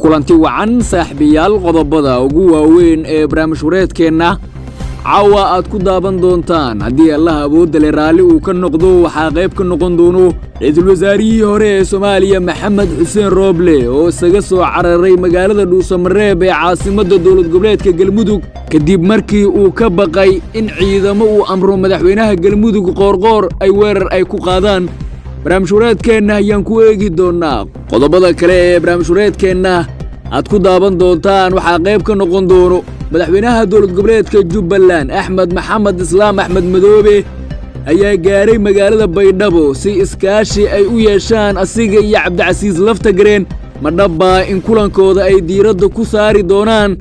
kulanti wacan saaxiibayaal qodobada ugu waaweyn ee barnaamij wareedkeena caawa aad ku daaban doontaan haddii Allah awoodda leh raalli uu ka noqdo waxaa qayb ka noqon doono ra'iisul wasaarihii hore ee Soomaaliya Maxamed Xuseen Rooble oo isaga soo cararay magaalada Dhuusamareeb ee caasimadda dowlad goboleedka Galmudug kadib markii uu ka baqay in ciidamo uu amro madaxweynaha Galmudug Qoorqoor ay weerar ay ku qaadaan barnaamij wareedkeena ayaan ku eegi doonaa qodobada kale ee barnaamij wareedkeena aad ku daaban doontaan waxaa qayb ka noqon doono madaxweynaha dowlad goboleedka Jubbaland Axmed Maxamed Islaam Axmed Madoobe ayaa gaaray magaalada Baydhabo si iskaashi ay u yeeshaan asiga iyo Cabdicasiis Laftagareen ma dhabbaa in kulankooda ay diiradda ku saari doonaan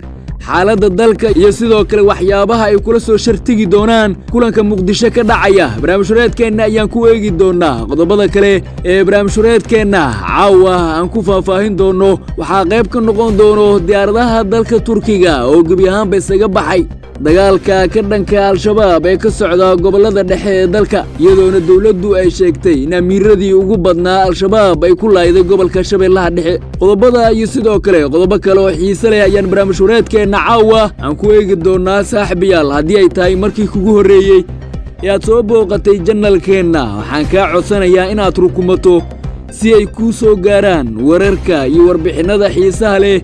xaaladda dalka iyo sidoo kale waxyaabaha ay kula soo shartigi doonaan kulanka Muqdisho ka dhacaya barnaamij wareedkeena ayaan ku eegi doonaa qodobada kale ee barnaamij wareedkeena caawa aan ku faahfaahin doono waxaa qayb ka noqon doono diyaaradaha dalka Turkiga oo gebi ahaanba isaga baxay dagaalka ka dhanka Al-Shabaab ee ka socda gobolada dhexe ee dalka iyadoona dawladdu ay sheegtay in amiiradii ugu badnaa Al-Shabaab ay ku laayday gobolka Shabeellaha Dhexe qodobada iyo sidoo kale qodobo kale oo xiiso leh ayaan barnaamij wareedkeena caawa aan ku eegi doonaa saaxiibayaal haddii ay tahay markii kugu horeeyay ee aad soo booqatay janalkeena waxaan kaa codsanayaa inaad rukumato si ay kuu soo gaaraan wararka iyo warbixinada xiisaha leh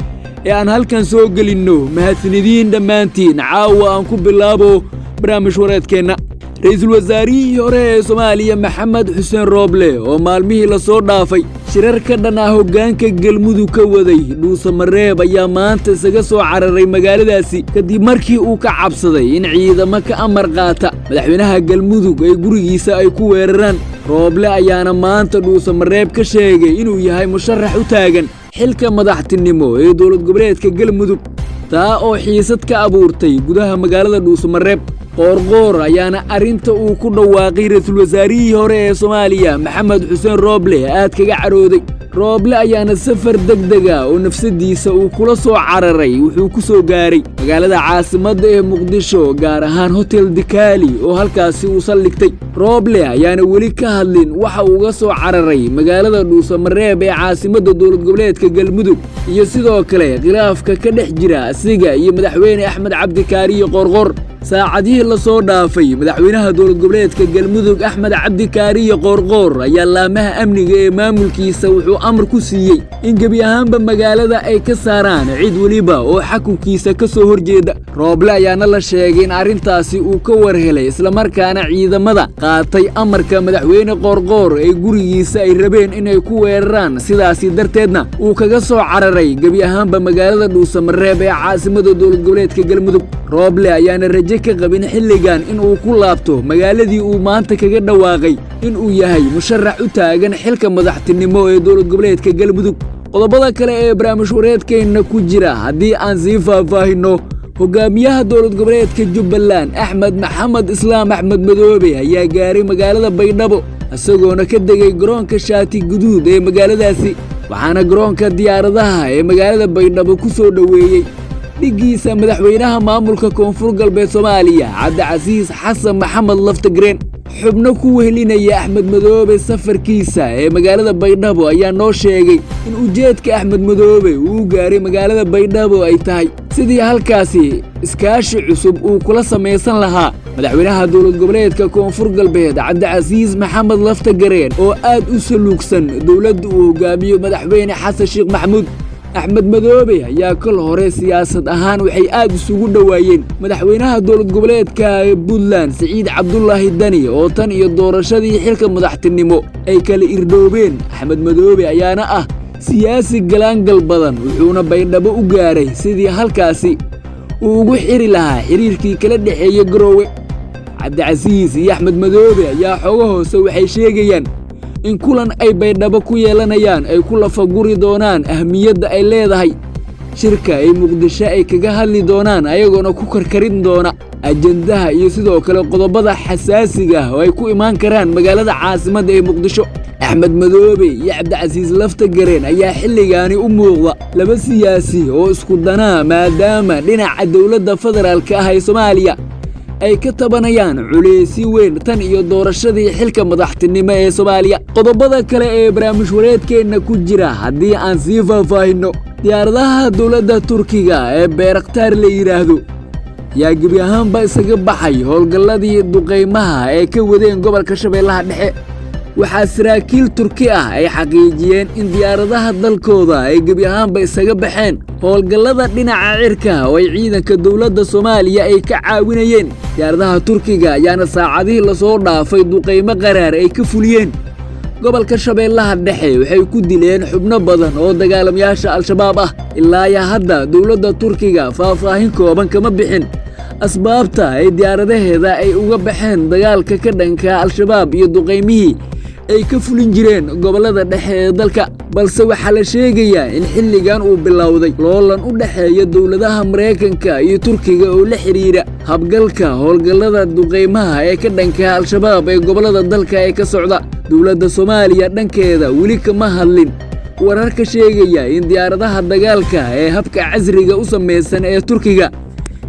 ee aan halkan soo gelinno mahadsanidin dhammaantiin caawa aan ku bilaabo barnaamij wareedkeena ra'iisul wasaarihii hore ee Soomaaliya Maxamed Xuseen Rooble oo maalmihii la soo dhaafay shirar ka dhan ah hoggaanka Galmudug ka waday Dhuusamareeb ayaa maanta isaga soo cararay magaaladaasi kadib markii uu ka cabsaday in ciidamo ka amar qaata madaxweynaha Galmudug ay gurigiisa ay ku weeraraan Rooble ayaana maanta Dhuusamareeb ka sheegay inuu yahay musharax u taagan xilka madaxtinimo ee dowlad goboleedka Galmudug taa oo xiisad ka abuurtay gudaha magaalada Dhuusamareeb Qoorqoor ayaana arinta uu ku dhawaaqay ra'iisul wasaarihii hore ee Soomaaliya Maxamed Xuseen Rooble aad kaga carooday Rooble ayaana safar degdeg ah oo nafsadiisa uu kula soo cararay wuxuu ku soo gaaray magaalada caasimadda ee Muqdisho gaar ahaan Hotel Dikali oo halkaasi uu saldhigtay Rooble ayaana weli ka hadlin waxa uu uga soo cararay magaalada Dhuusamareeb ee caasimadda dowlad goboleedka Galmudug iyo sidoo kale khilaafka ka dhex jira asiga iyo madaxweyne Axmed Cabdikaariyo Qoorqoor saacadihii la soo dhaafay madaxweynaha dowlad goboleedka Galmudug Axmed Cabdikaariyo Qoorqoor ayaa laamaha amniga ee maamulkiisa wuxuu amar ku siiyey in gebi ahaanba magaalada ay ka saaraan cid waliba oo xukunkiisa ka soo horjeeda Rooble ayaana la sheegay in arintaasi uu ka warhelay isla markaana ciidamada qaatay amarka madaxweyne Qoorqoor ee gurigiisa ay rabeen inay ku weeraraan sidaasi darteedna uu kaga soo cararay gebi ahaanba magaalada Dhuusamareeb ee caasimadda dowlad goboleedka Galmudug Rooble ayaana rajo ka qabin xilligan in uu ku laabto magaaladii uu maanta kaga dhawaaqay in uu yahay musharax u taagan xilka madaxtinimo ee dowlad goboleedka Galmudug qodobada kale ee barnaamij wareedkeena ku jira haddii aan sii faahfaahino hogaamiyaha dowlad goboleedka Jubbaland Axmed Maxamed Islaam Axmed Madoobe ayaa gaaray magaalada Baydhabo isagoona ka degay garoonka Shaati Guduud ee magaaladaasi waxaana garoonka diyaaradaha ee magaalada Baydhabo ku soo dhaweeyay dhigiisa madaxweynaha maamulka Koonfur Galbeed Soomaaliya Cabdicasiis Xasan Maxamed Laftagareen xubno ku wehelinaya Axmed Madoobe safarkiisa ee magaalada Baydhabo ayaa noo sheegay in ujeedka Axmed Madoobe uu gaaray magaalada Baydhabo ay tahay sidii halkaasi iskaashi cusub uu kula samaysan lahaa madaxweynaha dowlad goboleedka Koonfur Galbeed Cabdicasiis Maxamed Laftagareen oo aad u saluugsan dowladda uu hogaamiyo madaxweyne Xasan Sheekh Maxamuud Axmed Madoobe ayaa kal hore siyaasad ahaan waxay aad isugu dhawaayeen madaxweynaha dowlad goboleedka Puntland Saciid Cabdullaahi Dani oo tan iyo doorashadii xilka madaxtinimo ay kala irdhoobeen Axmed Madoobe ayaana ah siyaasi galaangal badan wuxuuna Baydhabo u gaaray sidii halkaasi uu ugu xiri lahaa xiriirkii kala dhaxeeyay Garoowe Cabdicasiis iyo Axmed Madoobe ayaa xogo hoose waxay sheegayaan in kulan ay Baydhabo ku yeelanayaan ay ku lafaguri doonaan ahmiyadda ay leedahay shirka ay Muqdisho ay kaga hadli doonaan ayagoona ku karkarin doona ajendaha iyo sidoo kale qodobada xasaasiga ah oo ay ku imaan karaan magaalada caasimadda ee Muqdisho Axmed Madoobe iyo Cabdicasiis Laftagareen ayaa xilligaani u muuqda laba siyaasi oo isku danaa maadaama dhinaca dowladda federaalka ah ee Soomaaliya ay ka tabanayaan culeysyo weyn tan iyo doorashadii xilka madaxtinimo ee Soomaaliya qodobada kale ee barnaamij wareedkeena ku jira haddii aan sii faahfaahino diyaaradaha dowladda Turkiga ee Bayraktar la yiraahdo yaa gebi ahaanba isaga baxay howlgalladii duqeymaha ee ka wadeen gobolka Shabeellaha Dhexe. waxaa saraakiil Turki ah ay xaqiijiyeen in diyaaradaha dalkooda ay gebi ahaanba isaga baxeen howlgallada dhinaca cirka oo ay ciidanka dowladda Soomaaliya ay ka caawinayeen. diyaaradaha Turkiga ayaana saacadihii la soo dhaafay duqeymo qaraar ay ka fuliyeen gobolka Shabeellaha Dhexe. waxay ku dileen xubno badan oo dagaalamayaasha Al-Shabaab ah. ilaa hadda dowladda Turkiga faahfaahin kooban kama bixin asbaabta ay diyaaradaheeda ay uga baxeen dagaalka ka dhanka Al-Shabaab iyo duqeymihii ay ka fulin jireen gobolada dhexe ee dalka. balse waxaa la sheegayaa in xilligan uu bilowday loolan u dhexeeya dowladaha Mareykanka iyo Turkiga oo la xiriira habgalka howlgallada duqeymaha ee ka dhanka Al-Shabaab ee gobolada dalka ee ka socda. dowladda Soomaaliya dhankeeda weli kama hadlin wararka sheegaya in diyaaradaha dagaalka ee habka casriga u samaysan ee Turkiga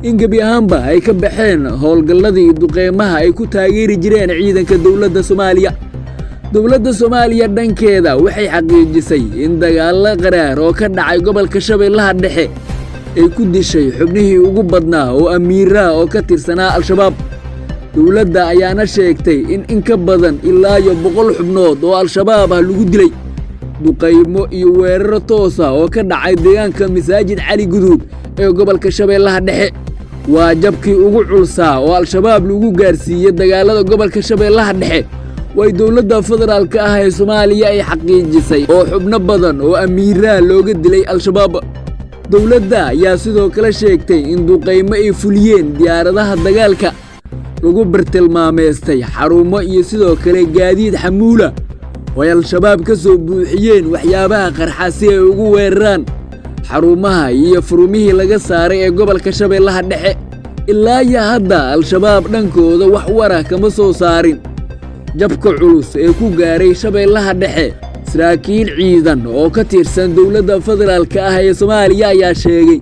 in gebi ahaanba ay ka baxeen howlgalladii duqeymaha ay ku taageeri jireen ciidanka dowladda Soomaaliya. dowladda Soomaaliya dhankeeda waxay xaqiijisay in dagaalo qaraar oo ka dhacay gobolka Shabeellaha Dhexe ay ku dishay xubnihii ugu badnaa oo amiira oo ka tirsanaa Al-Shabaab. dowladda ayaana sheegtay in ka badan ilaa 100 xubnood oo Al-Shabaab ah lagu dilay duqeymo iyo weeraro toos ah oo ka dhacay deegaanka Masaajid Cali Guduud ee gobolka Shabeellaha Dhexe. waa jabkii ugu culsaa oo Al-Shabaab lagu gaarsiiyay dagaalada gobolka Shabeellaha Dhexe. way dowladda federaalka ah ee Soomaaliya ay xaqiijisay oo xubno badan oo amiira looga dilay Al-Shabaab. dowladda ayaa sidoo kale sheegtay in duqeymo ay fuliyeen diyaaradaha dagaalka lagu bartilmaameystay xarumo iyo sidoo kale gaadiid xamuula oo Al-Shabaab ka soo buuxiyeen waxyaabaha qarxa si ay ugu weeraraan xarumaha iyo furumihii laga saaray ee gobolka Shabeellaha Dhexe. ilaa hadda Al-Shabaab dhankooda wax wara kama soo saarin jabka culus ee ku gaaray Shabeellaha Dhexe. saraakiil ciidan oo ka tirsan dowladda federaalka ah ee Soomaaliya ayaa sheegay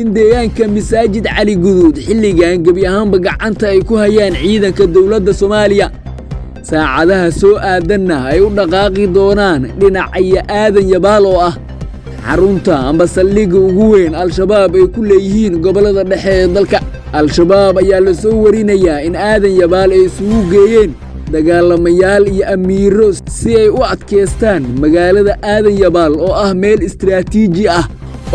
in deegaanka Masaajid Cali Guduud xilligan gebi ahaanba gacanta ay ku hayaan ciidanka dowladda Soomaaliya. saacadaha soo aadanna ay u dhaqaaqi doonaan dhinaca Aadan Yabaal oo ah xarunta amba saldhigga ugu weyn Al-Shabaab ay ku leeyihiin gobolada dhexe ee dalka. Al-Shabaab ayaa la soo warinayaa in Aadan Yabaal ay isugu geeyeen dagaalamayaal iyo amiiro si ay u adkeystaan magaalada Aadan Yabaal oo ah meel istiraatiiji ah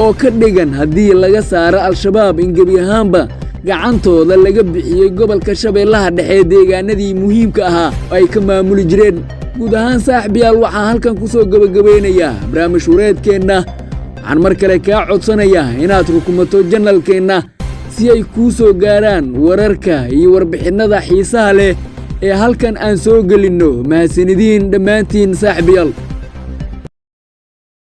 oo ka dhigan haddii laga saaro Al-Shabaab in gebi ahaanba gacantooda laga bixiyay gobolka Shabeellaha Dhexe deegaanadii muhiimka ahaa ay ka maamuli jireen. guud ahaan saaxiibayaal waxaan halkan ku soo gabagabeynayaa barnaamij wareedkeenna. waxaan mar kale kaa codsanayaa inaad rukumato janalkeenna si ay kuu soo gaaraan wararka iyo warbixinnada xiisaha leh ee halkan aan soo gelinno. mahadsanidin dhammaantiin saaxiibayaal.